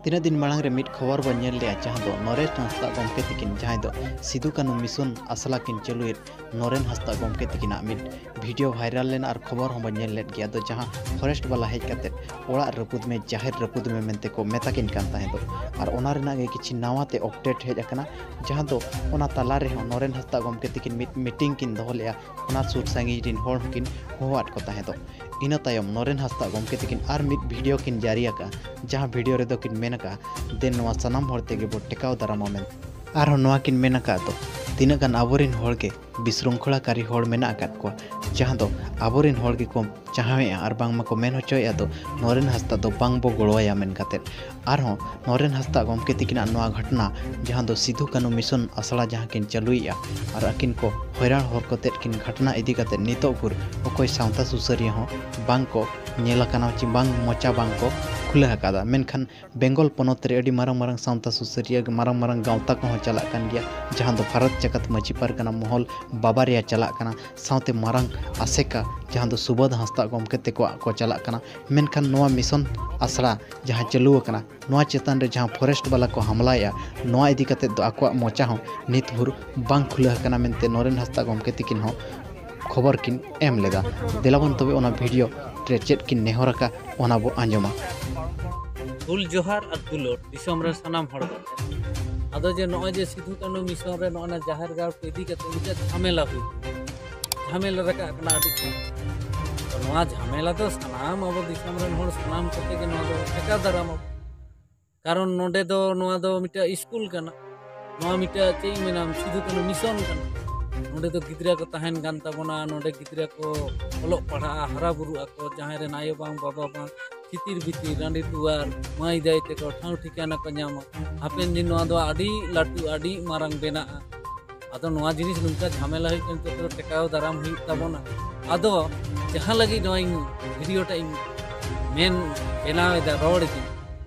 तीना दिन मांग रे मिट खबर बन नेल लिया जहां दो नरेश हंसदा गमके तिकिन जहां दो सिधु कानू मिशन आसला किन चलुए नरेन हंसदा गमके तिकिना मिट वीडियो वायरल लेन और खबर हम नेल लेट गया दो जहां फॉरेस्ट वाला हेज कते ओड़ा रपुद में जाहिर रपुद में मेनते को मेताकिन कान ताहे दो और ओना रेना गे किछि नावाते अपडेट हेज अकना जहां दो ओना ताला रे नरेन हंसदा गमके तिकिन मीटिंग किन दोहो लेया ओना सुर संगी दिन होड़ किन होवाट को ताहे दो इना तायम नरेन हंसदा गमके तिकिन आर मिट वीडियो किन जारी का जहां वीडियो रे दो किन मेनका देन नवा सनाम होड़ तेगे बो टेकाव दारामा मेन आर नवा किन मेनका तो तीना गान आबोरिन होड़ के विशृंखलाकारी होड़ मेना आकात को जहां दो आबोरिन होड़ के को चाहवे आर बांग मको मेन होचोया दो नरेन हंसदा दो बांग बो गड़ोया मेन काते आर हो नरेन हंसदा गमके तिकिना नवा घटना जहां दो सिधु कानू मिशन आसला जहां किन चलुइया और अकिन को हैरान होड़ कोते किन घटना इदी काते नितो पुर ओकोय सावता सुसरिया हो बांग को नेला काना ची बांग मोचा बांग को खुला हकादा मेनखान बेंगल पनत रे अडी मारंग मारंग सावता सुसरिया मारंग मारंग गावता को चला कान गया जहां दो भारत जगत मची पारगना महल बाबा रे चला काना सावते मारंग आसेका जहां दो सुबोध हंसदा गमके ते को चला काना मेनखान नवा मिशन आसड़ा जहां चलू काना नवा चेतन रे जहां फॉरेस्ट वाला को हमलाया नवा इदी कते दो आको मोचा हो नित भुर बांग खुला काना मेनते नरेन हंसदा गमके तिकिन हो खबर किन एम लेदा दिलावन तबे ओना वीडियो रे चेत किन नेहरका ओना बो आंजमा हुल जोहार और दुलोर दिसम रे सनाम हड़ आदो जे नय जे सिधु कानू मिशन रे नना जाहिर गाँव को इदी कते मिटा झमेला हुई झमेला रका कना आदि तो नवा झमेला तो सनाम अब दिसम रे हड़ सनाम कते के नवा दो टेका दाराम कारण नोडे दो नवा दो मिटा स्कूल कना नवा मिटा चेई मेनाम सिधु कानू मिशन कना नोडे तो गिद्रा को तहन गान ताबोना नोडे गिद्रा को ओलोक पढ़ा हरा बुरु आको जहां रे नायो बांग बाबा बांग चितिर बितिर रांडी दुआर माई जाय ते को ठाव ठिकाना को नामा हापेन दिन नवा दो आडी लाटू आडी मारंग बेना आदो नवा जिनिस नुका झमेला है तो टेकाव दाराम हुई ताबोना आदो जहां लगी नोइंग वीडियो टाइम मेन बेनाव दा रोड की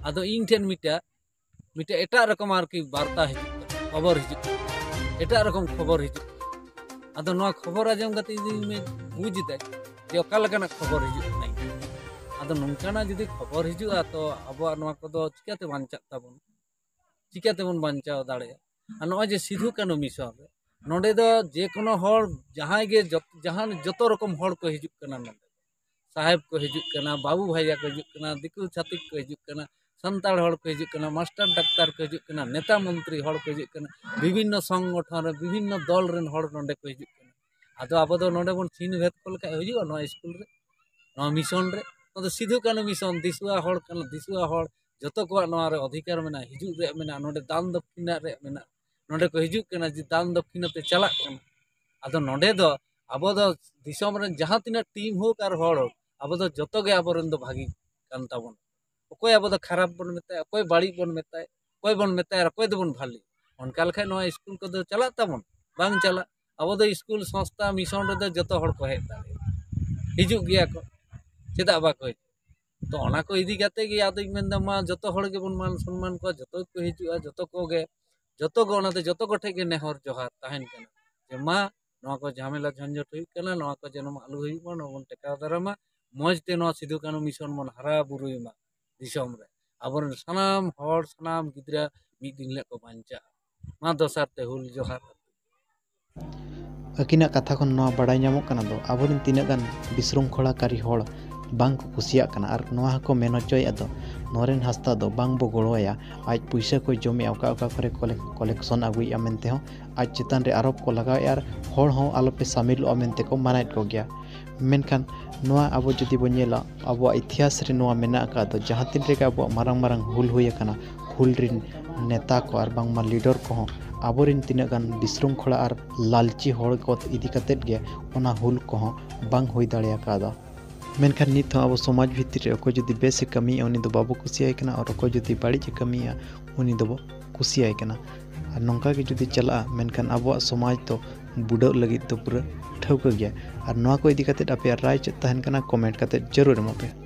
आदो इन ठेन मिटा एटा रकम आर की वार्ता है खबर है एटा रकम खबर है आदो नवा खबर आजम गति में बुझ दे जे ओकालकना खबर हिजु नहीं आदो नंकाना जदि खबर हिजुआ तो अब नवा को चिकाते बांचा ताबन चिकाते बन बांचा दाड़े आ नय जे सिधु कानू मिशन रे नोडे दो जे कोनो हर जहां गे जहां जतो रकम हर को हिजुक कना नोडे साहेब को हिजुक कना बाबू भैया को हिजुक कना दिकु छातिक को हिजुक कना संताड़ हर को हिजुक कना मास्टर डाक्टर को हिजुक कना नेता मंत्री हर को हिजुक कना विभिन्न संगठन रे विभिन्न दल रेन हर नोडे को हिजुक कना आदो अब दो नोडे बन सीन भेद को लका हिजुआ नो स्कूल रे नो मिशन रे तो सिधु कानू मिशन दिसुआ हर कना दिसुआ हर जतो को नवा रे अधिकार मेना हिजुक रे मेना नोडे दान दक्षिणा रे मेना नोडे को हिजुक कना जे दान दक्षिणा ते चला कना आदो नोडे दो अब दो दिसम रे जहां तिना टीम हो कार हर अब दो जतो गे आबरन दो भागी कान ताबन ओकोय अब दो खराब बन मेताय ओकोय बाड़ी बन मेताय कोय बन मेताय कोय दो बन भाली अनका लखा नवा स्कूल को दो चला ताबन बांग चला अब दो स्कूल संस्था मिशन रे दो जतो हर को हेता हिजुक गया को चेदा बाको तो ओना को इदी काते गे आदो मेनदा मा जतो हर गे बन मान सम्मान को जतो को हिजुआ जतो को ओनाते जतो को ठे गे नेहर जोहार ताहेन कना जे मा नवा को झमेला झंझट हुई कना नवा को जन्म आलू हुई बन बन टेका दारामा मौज ते नवा सिधु कानू मिशन मन हरा बुरुइमा दिसम रे आबर सनाम हर सनाम गिद्रा मिद दिन ले को बांचा मा दोसार ते हुल जोहार अकिना कथा खन नवा बड़ाई नामक कना दो आबोरिन तीना गान विशृंखलाकारी होड़ बांग को कुसिया कना और नवा को मेन होचोय दो नरेन हंसदा दो बांग बो गड़ोया आज पैसा को जमे ओका ओका करे कलेक्शन आगुया मेनते हो आज चेतन रे आरोप को लगावे और होड़ हो आलोपे शामिल मेनते को मानायत को गया मेनखान नवा अब जदि बो नेला अब इतिहास रे नवा मेना का दो जहां तीन रे अब मारंग मारंग हुल हुई कना हुल रिन नेता को और बांग मा लीडर को आबोरिन तीना गान विशृंखला और लालची होड़ को इदी कतेत गे ओना हुल को बांग हुई दाड़िया कादा मेनखान नित अब समाज भितर रे अको जदि बेसे कमी उनी दो बाबू कुसियाय कना और अको जदि बाड़ी कमिया उनी दो कुसियाय कना और नोंका के जदि चला मेनखान अब समाज तो बुड़ाव लगी तो पूरा ठौका गया और नवा को इदी कतेत आपे राय चेत तहन कना कमेंट कतेत जरूर एमोपे।